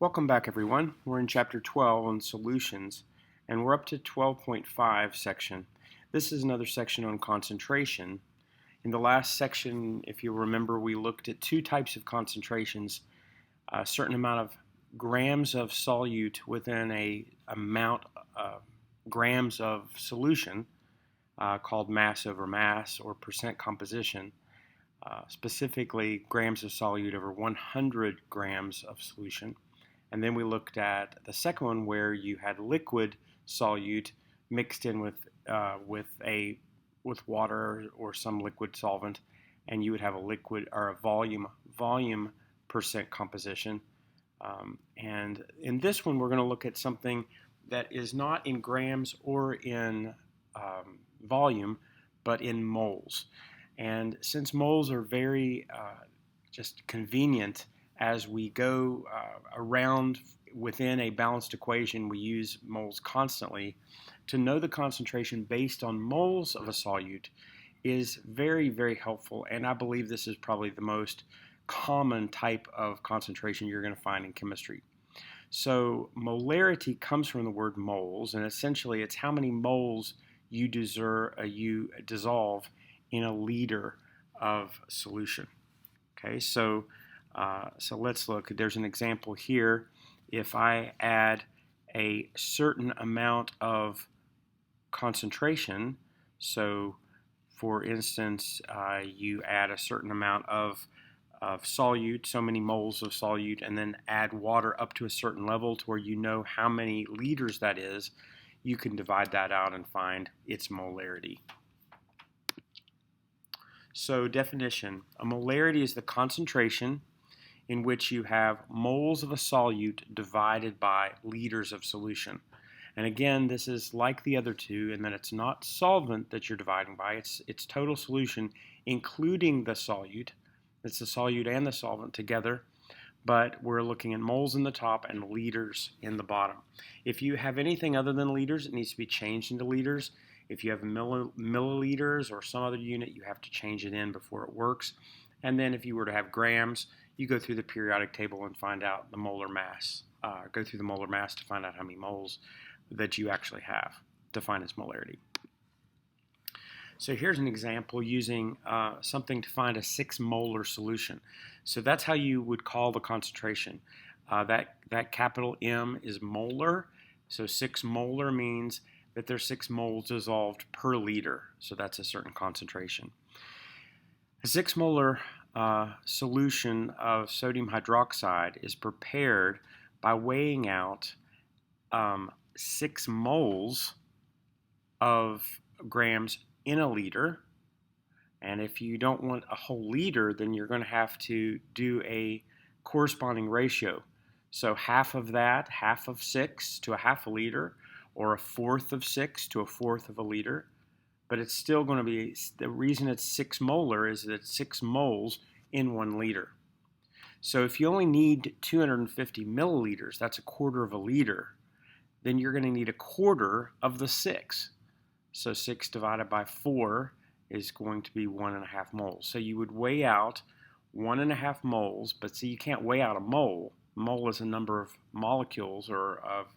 Welcome back, everyone. We're in Chapter 12 on solutions, and we're up to 12.5 section. This is another section on concentration. In the last section, if you remember, we looked at two types of concentrations, a certain amount of grams of solute within a amount of grams of solution called mass over mass or percent composition. Specifically, grams of solute over 100 grams of solution. And then we looked at the second one where you had liquid solute mixed in with water or some liquid solvent, and you would have a liquid or a volume percent composition. And in this one, we're going to look at something that is not in grams or in volume, but in moles. And since moles are very just convenient as we go around within a balanced equation, we use moles constantly. To know the concentration based on moles of a solute is very, very helpful, and I believe this is probably the most common type of concentration you're going to find in chemistry. So molarity comes from the word moles, and essentially it's how many moles you dissolve in a liter of solution. Okay, so let's look. There's an example here. If I add a certain amount of concentration, so for instance, you add a certain amount of solute, so many moles of solute, and then add water up to a certain level to where you know how many liters that is, you can divide that out and find its molarity. So definition, a molarity is the concentration in which you have moles of a solute divided by liters of solution. And again, this is like the other two in that it's not solvent that you're dividing by, it's total solution including the solute. It's the solute and the solvent together, but we're looking at moles in the top and liters in the bottom. If you have anything other than liters, it needs to be changed into liters. If you have milliliters or some other unit, you have to change it in before it works. And then if you were to have grams, you go through the periodic table and find out the molar mass. Go through the molar mass to find out how many moles that you actually have to find its molarity. So here's an example using something to find a 6 molar solution. So that's how you would call the concentration. That capital M is molar. So 6 molar means that there's 6 moles dissolved per liter. So that's a certain concentration. A 6 molar solution of sodium hydroxide is prepared by weighing out 6 moles of grams in a liter. And if you don't want a whole liter, then you're going to have to do a corresponding ratio. So half of that, half of 6 to a half a liter, or a fourth of 6 to a fourth of a liter. But it's still going to be, the reason it's 6 molar is that it's 6 moles in 1 liter. So if you only need 250 milliliters, that's a quarter of a liter, then you're going to need a quarter of the 6. So 6 divided by 4 is going to be 1.5 moles. So you would weigh out 1.5 moles, but see, you can't weigh out a mole. Mole is a number of molecules or of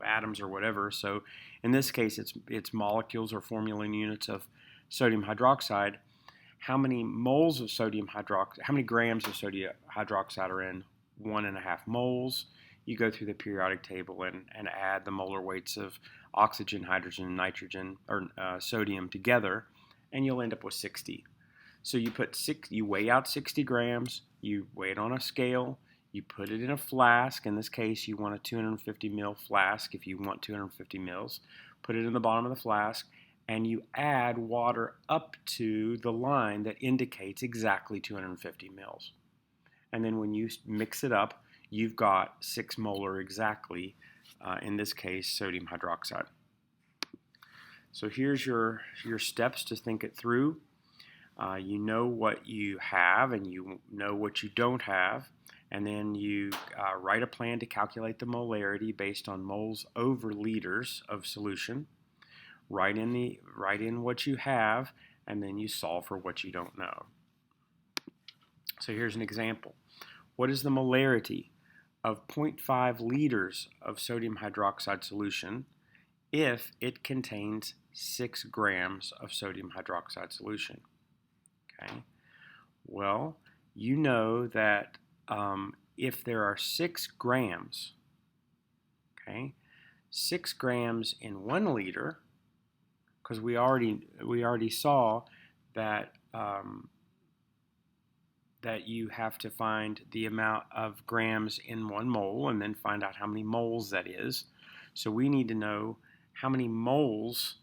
atoms or whatever. So in this case, it's molecules or formula units of sodium hydroxide. How many moles of sodium hydroxide, how many grams of sodium hydroxide are in 1.5 moles? You go through the periodic table and add the molar weights of oxygen, hydrogen, nitrogen, or sodium together, and you'll end up with 60. So you weigh out 60 grams, you weigh it on a scale, you put it in a flask. In this case, you want a 250 ml flask if you want 250 mils. Put it in the bottom of the flask, and you add water up to the line that indicates exactly 250 mils. And then when you mix it up, you've got 6 molar exactly, in this case, sodium hydroxide. So here's your steps to think it through. You know what you have and you know what you don't have. And then you write a plan to calculate the molarity based on moles over liters of solution. Write in what you have, and then you solve for what you don't know. So here's an example. What is the molarity of 0.5 liters of sodium hydroxide solution if it contains 6 grams of sodium hydroxide solution. Okay. Well, you know that if there are 6 grams, okay, 6 grams in 1 liter, because we already saw that that you have to find the amount of grams in 1 mole and then find out how many moles that is. So we need to know how many moles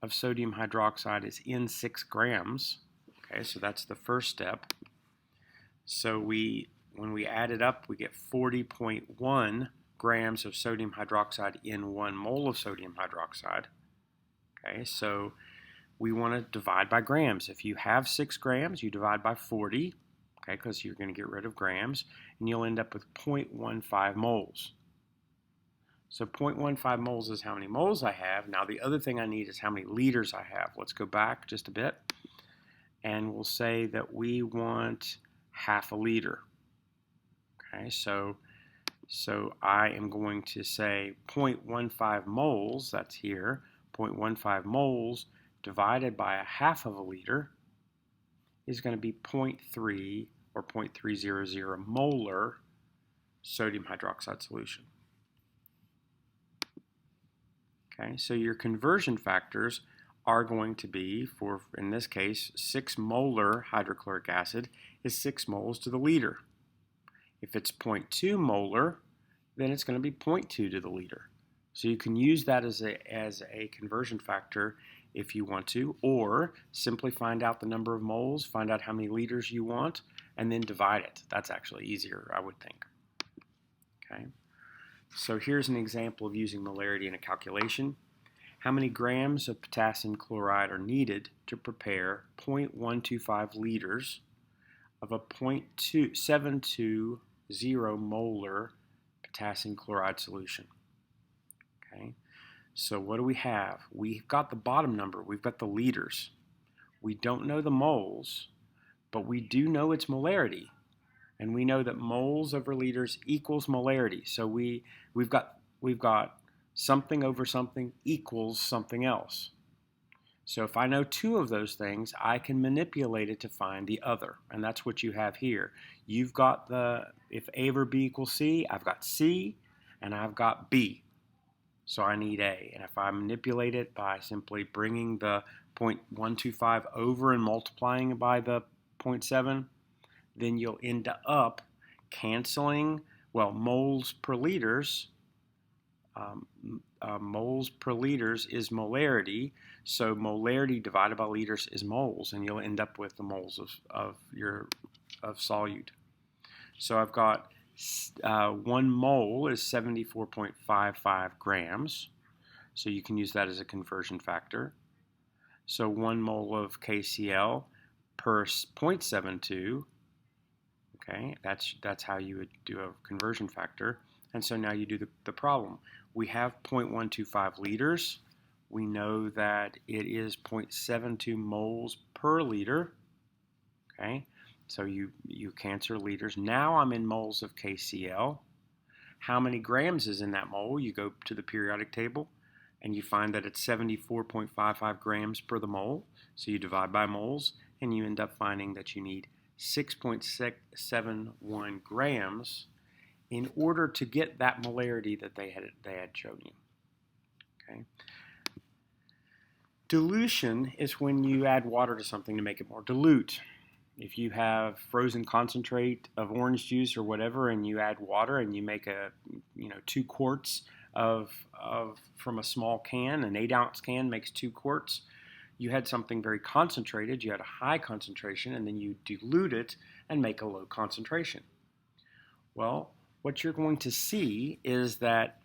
of sodium hydroxide is in 6 grams. Okay, so that's the first step. So when we add it up, we get 40.1 grams of sodium hydroxide in 1 mole of sodium hydroxide. Okay, so we want to divide by grams. If you have 6 grams, you divide by 40, okay, because you're going to get rid of grams, and you'll end up with 0.15 moles. So 0.15 moles is how many moles I have. Now the other thing I need is how many liters I have. Let's go back just a bit, and we'll say that we want half a liter. Okay, so I am going to say 0.15 moles, that's here, 0.15 moles divided by a half of a liter is going to be 0.3 or 0.300 molar sodium hydroxide solution. Okay, so your conversion factors are going to be, for in this case, 6 molar hydrochloric acid is 6 moles to the liter. If it's 0.2 molar, then it's going to be 0.2 to the liter. So you can use that as a conversion factor if you want to, or simply find out the number of moles, find out how many liters you want, and then divide it. That's actually easier, I would think. Okay. So here's an example of using molarity in a calculation. How many grams of potassium chloride are needed to prepare 0.125 liters of a 0.720 molar potassium chloride solution? Okay, so what do we have? We've got the bottom number, we've got the liters. We don't know the moles, but we do know its molarity. And we know that moles over liters equals molarity. So we've got something over something equals something else. So if I know 2 of those things, I can manipulate it to find the other. And that's what you have here. You've got if A over B equals C, I've got C and I've got B. So I need A. And if I manipulate it by simply bringing the 0.125 over and multiplying it by the 0.7, then you'll end up canceling, well, moles per liters. Moles per liters is molarity, so molarity divided by liters is moles, and you'll end up with the moles of solute. So I've got 1 mole is 74.55 grams, so you can use that as a conversion factor. So 1 mole of KCl per 0.72. Okay, that's how you would do a conversion factor. And so now you do the problem. We have 0.125 liters. We know that it is 0.72 moles per liter. Okay, so you cancel liters. Now I'm in moles of KCl. How many grams is in that mole? You go to the periodic table and you find that it's 74.55 grams per the mole. So you divide by moles and you end up finding that you need 6.71 grams in order to get that molarity that they had shown you. Okay. Dilution is when you add water to something to make it more dilute. If you have frozen concentrate of orange juice or whatever, and you add water and you make 2 quarts from a small can, an 8-ounce can makes 2 quarts. You had something very concentrated, you had a high concentration, and then you dilute it and make a low concentration. Well, what you're going to see is that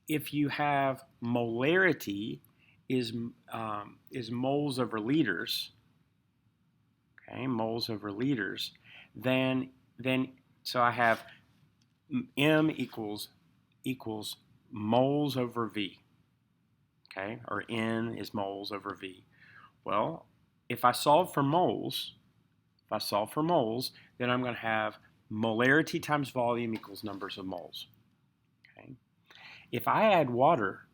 if you have molarity is moles over liters, okay, moles over liters, then so I have M equals moles over V. Okay, or N is moles over V. Well, if I solve for moles, then I'm going to have molarity times volume equals numbers of moles. Okay. If I add water,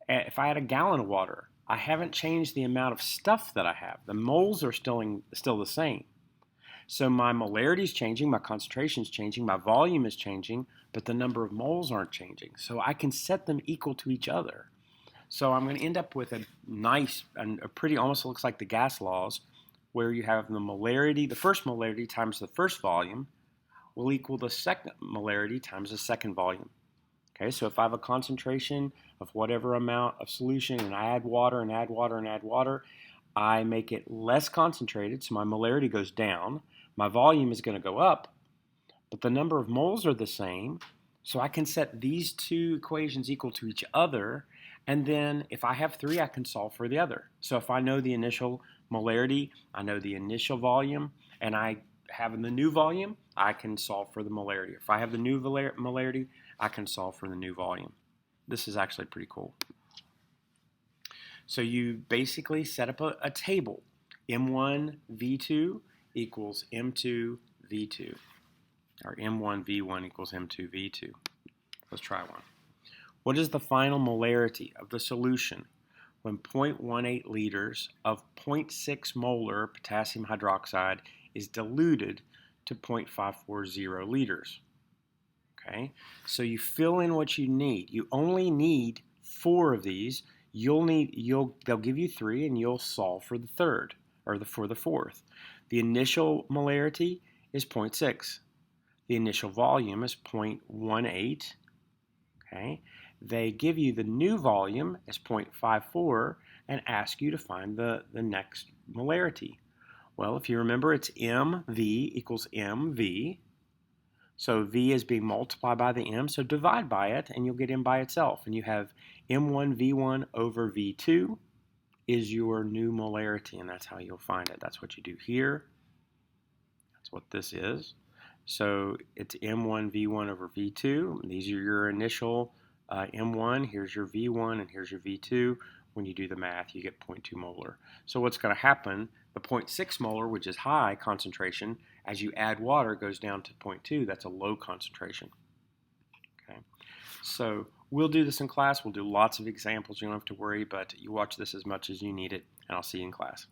if I add a gallon of water, I haven't changed the amount of stuff that I have. The moles are still the same. So my molarity is changing, my concentration is changing, my volume is changing, but the number of moles aren't changing. So I can set them equal to each other. So I'm going to end up with a nice and a pretty, almost looks like the gas laws, where you have the molarity, the first molarity times the first volume will equal the second molarity times the second volume. Okay, so if I have a concentration of whatever amount of solution and I add water and add water and add water, I make it less concentrated, so my molarity goes down. My volume is going to go up, but the number of moles are the same, so I can set these two equations equal to each other, and then if I have three, I can solve for the other. So if I know the initial molarity, I know the initial volume, and I have the new volume, I can solve for the molarity. If I have the new molarity, I can solve for the new volume. This is actually pretty cool. So you basically set up a table. M1 V2 equals M2 V2, or M1 V1 equals M2 V2. Let's try one. What is the final molarity of the solution when 0.18 liters of 0.6 molar potassium hydroxide is diluted to 0.540 liters? Okay, so you fill in what you need. You only need 4 of these. They'll give you 3, and you'll solve for the third, or for the fourth. The initial molarity is 0.6. The initial volume is 0.18. Okay, they give you the new volume as 0.54 and ask you to find the next molarity. Well, if you remember, it's MV equals MV. So V is being multiplied by the M, so divide by it, and you'll get M by itself. And you have M1 V1 over V2 is your new molarity, and that's how you'll find it. That's what you do here. That's what this is. So it's M1 V1 over V2. These are your initial M1. Here's your V1, and here's your V2. When you do the math, you get 0.2 molar. So what's going to happen, the 0.6 molar, which is high concentration, as you add water, goes down to 0.2. That's a low concentration. Okay, so we'll do this in class. We'll do lots of examples. You don't have to worry, but you watch this as much as you need it, and I'll see you in class.